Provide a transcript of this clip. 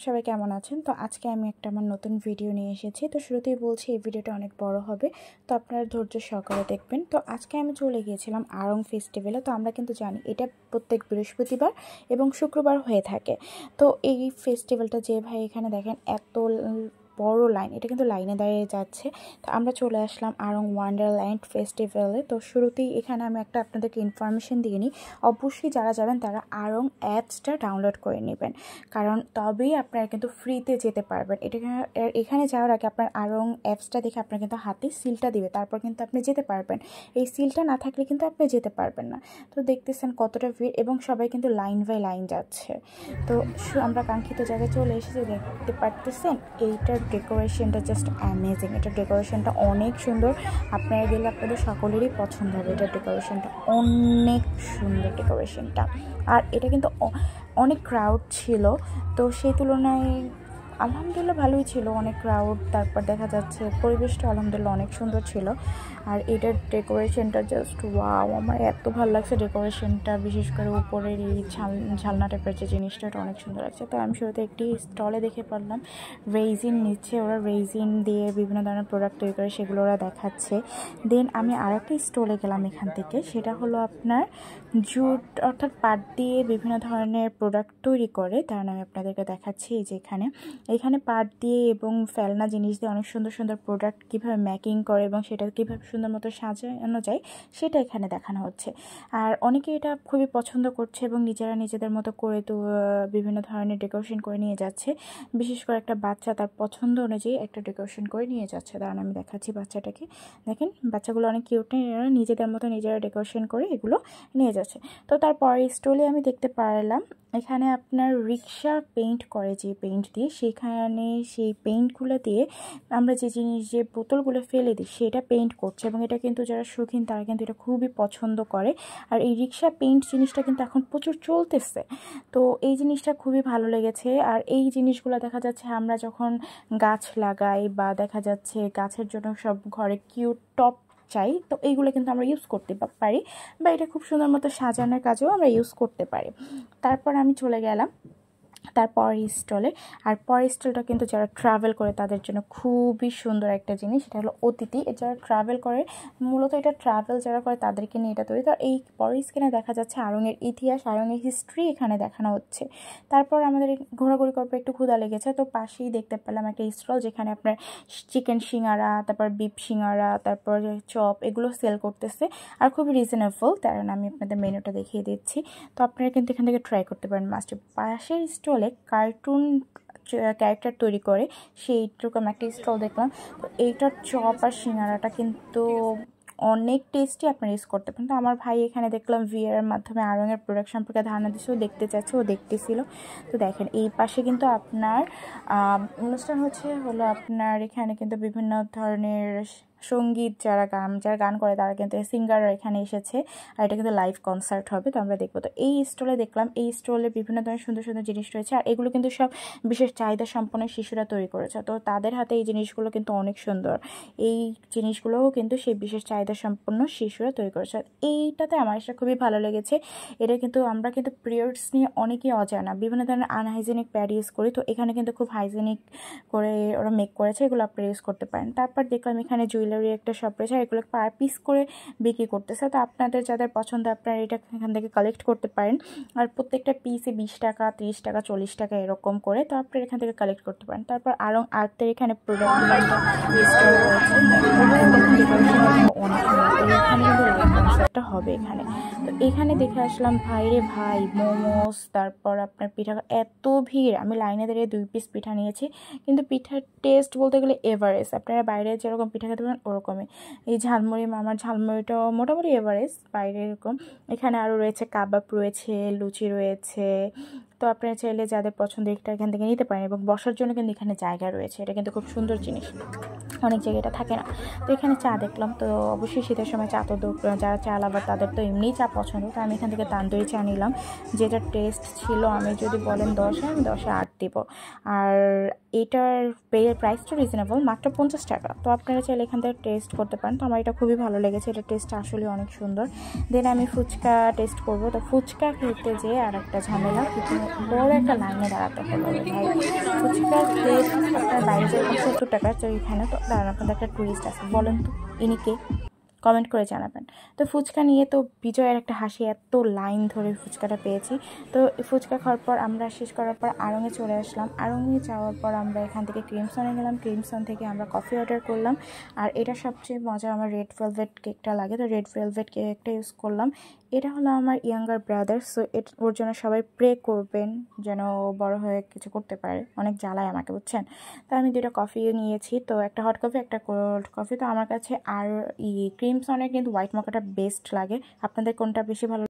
সবাই কেমন আছেন? তো আজকে আমি একটা আমার নতুন ভিডিও নিয়ে এসেছি। তো শুরুতেই বলছি এই ভিডিওটা অনেক বড় হবে, তো আপনারা ধৈর্য সহকারে দেখবেন। তো আজকে আমি চলে গিয়েছিলাম আড়ং ফেস্টিভ্যালে। তো আমরা কিন্তু জানি এটা প্রত্যেক বৃহস্পতিবার এবং শুক্রবার হয়ে থাকে। তো এই ফেস্টিভ্যালটা যে ভাই এখানে দেখেন এত বড় লাইন, এটা কিন্তু লাইনে দাঁড়িয়ে যাচ্ছে। তো আমরা চলে আসলাম আড়ং ওয়ান্ডারল্যান্ড ফেস্টিভ্যালে। তো শুরুতেই এখানে আমি একটা আপনাদেরকে ইনফরমেশন দিয়ে নিই। অবশ্যই যারা যাবেন তারা আড়ং অ্যাপসটা ডাউনলোড করে নেবেন, কারণ তবেই আপনারা কিন্তু ফ্রিতে যেতে পারবেন। এখানে যাওয়ার আগে আপনার আড়ং অ্যাপসটা দেখে আপনার কিন্তু হাতে সিলটা দিবে, তারপর কিন্তু আপনি যেতে পারবেন। এই সিলটা না থাকলে কিন্তু আপনি যেতে পারবেন না। তো দেখতেছেন কতটা ভিড় এবং সবাই কিন্তু লাইন বাই লাইন যাচ্ছে। তো আমরা কাঙ্ক্ষিত জায়গায় চলে এসেছি, দেখতে পারতেছেন এইটার ডেকোরেশনটা জাস্ট অ্যামেজিং। এটার ডেকোরেশনটা অনেক সুন্দর, আপনারা গেলে আপনাদের সকলেরই পছন্দ হবে। এটার ডেকোরেশনটা অনেক সুন্দর ডেকোরেশনটা। আর এটা কিন্তু অনেক ক্রাউড ছিল, তো সেই তুলনায় আলহামদুলিল্লাহ ভালোই ছিল, অনেক ক্রাউড। তারপর দেখা যাচ্ছে পরিবেশটা আলহামদুলিল্লাহ অনেক সুন্দর ছিল। আর এটার ডেকোরেশনটা জাস্ট ওয়াও, আমার এত ভালো লাগছে ডেকোরেশনটা, বিশেষ করে উপরের এই ঝালনা টাইপের যে জিনিসটা, এটা অনেক সুন্দর লাগছে। তো আমি শুরুতে একটি স্টলে দেখে পারলাম রেইজিন নিচ্ছে, ওরা রেইজিন দিয়ে বিভিন্ন ধরনের প্রোডাক্ট তৈরি করে, সেগুলো ওরা দেখাচ্ছে। দেন আমি আরেকটা স্টলে গেলাম এখান থেকে, সেটা হলো আপনার জুট অর্থাৎ পাট দিয়ে বিভিন্ন ধরনের প্রোডাক্ট তৈরি করে, তার আমি আপনাদেরকে দেখাচ্ছি। এই যে এখানে পাট দিয়ে এবং ফেলনা জিনিস দিয়ে অনেক সুন্দর সুন্দর প্রোডাক্ট কীভাবে মেকিং করে এবং সেটা কীভাবে সুন্দর মতো সাজানো যায় সেটা এখানে দেখানো হচ্ছে। আর অনেকে এটা খুবই পছন্দ করছে এবং নিজেরা নিজেদের মতো করে তো বিভিন্ন ধরনের ডেকোরেশন করে নিয়ে যাচ্ছে। বিশেষ করে একটা বাচ্চা তার পছন্দ অনুযায়ী একটা ডেকোরেশন করে নিয়ে যাচ্ছে। কারণ আমি দেখাচ্ছি বাচ্চাটাকে, দেখেন বাচ্চাগুলো অনেক কিউট, এরা নিজেদের মতো নিজেরা ডেকোরেশন করে এগুলো নিয়ে যাচ্ছে। তো তারপরে স্টলে আমি দেখতে পারলাম এখানে আপনার রিক্সা পেইন্ট করে, যে পেইন্ট দিয়ে, সেখানে সেই পেইন্টগুলো দিয়ে আমরা যে বোতলগুলো ফেলে দিই সেটা পেইন্ট করছে। এবং এটা কিন্তু যারা শৌখিন তারা কিন্তু এটা খুবই পছন্দ করে। আর এই রিক্সা পেইন্ট জিনিসটা কিন্তু এখন প্রচুর চলতেছে, তো এই জিনিসটা খুবই ভালো লেগেছে। আর এই জিনিসগুলো দেখা যাচ্ছে আমরা যখন গাছ লাগাই বা দেখা যাচ্ছে গাছের জন্য সব ঘরে কিউট টপ চাই, তো এইগুলো কিন্তু আমরা ইউজ করতে পারি, বা এটা খুব সুন্দর মতো সাজানোর কাজেও আমরা ইউজ করতে পারি। তারপর আমি চলে গেলাম তারপর স্টলে। আর পরের স্টলটা কিন্তু যারা ট্রাভেল করে তাদের জন্য খুবই সুন্দর একটা জিনিস, এটা হলো অতিথি। যারা ট্রাভেল করে, মূলত এটা ট্রাভেল যারা করে তাদেরকে নিয়ে এটা তৈরি। তো এই পরের স্ক্রিনে দেখা যাচ্ছে আড়ংয়ের ইতিহাস, আড়ংয়ের হিস্ট্রি এখানে দেখানো হচ্ছে। তারপর আমাদের ঘোরাঘুরি করতে একটু ক্ষুধা লেগেছে, তো পাশেই দেখতে পেলাম একটা স্টল যেখানে আপনার চিকেন সিঙ্গারা, তারপর বিফ সিঙ্গারা, তারপর চপ, এগুলো সেল করতেছে আর খুবই রিজনেবল। কারণ আমি আপনাদের মেনুটা দেখিয়ে দিচ্ছি, তো আপনারা কিন্তু এখান থেকে ট্রাই করতে পারেন মাস্ট। পাশের স্টলে কার্টুন ক্যারেক্টার তৈরি করে সেইরকম একটা স্টল দেখলাম। তো এইটার চপ আর সিঙ্গারাটা কিন্তু অনেক টেস্টি, আপনারা ইউজ করতে পারেন। তো আমার ভাই এখানে দেখলাম ভিআর মাধ্যমে আড়ংয়ের প্রোডাক্ট সম্পর্কে ধারণা দিচ্ছে, ও দেখতে চাচ্ছে, ও দেখতেছিল। তো দেখেন এই পাশে কিন্তু আপনার অনুষ্ঠান হলো আপনার এখানে কিন্তু বিভিন্ন ধরনের সঙ্গীত, যারা গান করে তারা কিন্তু সিঙ্গাররা এখানে এসেছে, আর এটা কিন্তু লাইভ কনসার্ট হবে, তো আমরা দেখবো। তো এই স্টলে দেখলাম, এই স্টলে বিভিন্ন ধরনের সুন্দর সুন্দর জিনিস রয়েছে, আর এগুলো কিন্তু সব বিশেষ চাহিদা সম্পন্ন শিশুরা তৈরি করেছে। তো তাদের হাতে এই জিনিসগুলো কিন্তু অনেক সুন্দর, এই জিনিসগুলোও কিন্তু সেই বিশেষ চাহিদা সম্পন্ন শিশুরা তৈরি করেছে। এইটাতে আমার এটা খুবই ভালো লেগেছে। এটা কিন্তু আমরা কিন্তু পিরিয়ডস নিয়ে অনেকেই অজানা, বিভিন্ন ধরনের আনহাইজেনিক প্যাড ইউজ করি, তো এখানে কিন্তু খুব হাইজেনিক করে ওরা মেক করেছে, এগুলো আপনারা ইউজ করতে পারেন। তারপর দেখলাম এখানে জুয়েলারি একটা শপ রয়েছে, এগুলো পার পিস করে বিক্রি করতেছে। তো আপনাদের যাদের পছন্দ আপনারা এটা এখান থেকে কালেক্ট করতে পারেন। আর প্রত্যেকটা পিসে 20 টাকা, 30 টাকা, 40 টাকা এরকম করে, তো আপনারা এখান থেকে কালেক্ট করতে পারেন। তারপর আড়ং আর্টের এখানে প্রোডাক্ট স্টল রয়েছে, অনেক কনসার্টটা হবে এখানে। তো এখানে দেখে আসলাম ভাইরে ভাই মোমোস, তারপর আপনার পিঠা, এত ভিড়। আমি লাইনে দাঁড়িয়ে 2 পিস পিঠা নিয়েছি, কিন্তু পিঠার টেস্ট বলতে গেলে এভারেস্ট। আপনারা বাইরে যেরকম পিঠা খেতে পারেন ওরকমই। এই ঝালমুড়ি, আমার ঝালমুড়িটাও মোটামুটি এভারেস্ট, বাইরে এরকম। এখানে আরও রয়েছে কাবাব রয়েছে, লুচি রয়েছে। তো আপনারা চাইলে যাদের পছন্দ একটা এখান থেকে নিতে পারেন, এবং বসার জন্য কিন্তু এখানে জায়গা রয়েছে, এটা কিন্তু খুব সুন্দর জিনিস। অনেক জায়গায় এটা থাকে না। তো এখানে চা দেখলাম, তো অবশ্যই শীতের সময় চা তো যারা চা লাভার তাদের তো এমনিই চা পছন্দ। তো আমি এখান থেকে তান্দুরি চা নিলাম, যেটা টেস্ট ছিল আমি যদি বলেন 10-এ আমি 10-এ 8 দিব। আর এটার প্রাইসটা রিজনেবল, মাত্র 50 টাকা। তো আপনারা চাইলে এখান থেকে টেস্ট করতে পারেন। তো আমার এটা খুবই ভালো লেগেছে, এটা টেস্টটা আসলে অনেক সুন্দর। দেন আমি ফুচকা টেস্ট করব। তো ফুচকা খেতে যেয়ে আর একটা ঝামেলা, কিন্তু বড় একটা লাইনে দাঁড়াতে হলো ভাই। ফুচকার প্লেট আপনার বাইরে যেরকম 70 টাকা, তো এখানে তো দাঁড়ান আপনাদের একটা টুরিস্ট আছে, বলেন তো ইনি কে? কমেন্ট করে জানাবেন। তো ফুচকা নিয়ে তো বিজয়ের একটা হাসি, এত লাইন ধরে ফুচকাটা পেয়েছি। তো ফুচকা খাওয়ার পর আমরা শেষ করার পর আড়ংয়ে চলে আসলাম। আড়ংয়ে যাওয়ার পর আমরা এখান থেকে ক্রিমসনে গেলাম, ক্রিমসন থেকে আমরা কফি অর্ডার করলাম। আর এটা সবচেয়ে মজা আমার রেড ভেলভেট কেকটা লাগে, তো রেড ভেলভেট কেকটা ইউজ করলাম। এটা হলো আমার ইয়াঙ্গার ব্রাদার, সো ওর জন্য সবাই প্রে করবেন যেন ও বড় হয়ে কিছু করতে পারে, অনেক জ্বালায় আমাকে, বুঝছেন। তো আমি 2টা কফি নিয়েছি, তো একটা হট কফি একটা কোল্ড কফি। তো আমার কাছে আর ক্রিমসনের কিন্তু হোয়াইট মকাটা বেস্ট লাগে। আপনাদের কোনটা বেশি ভালো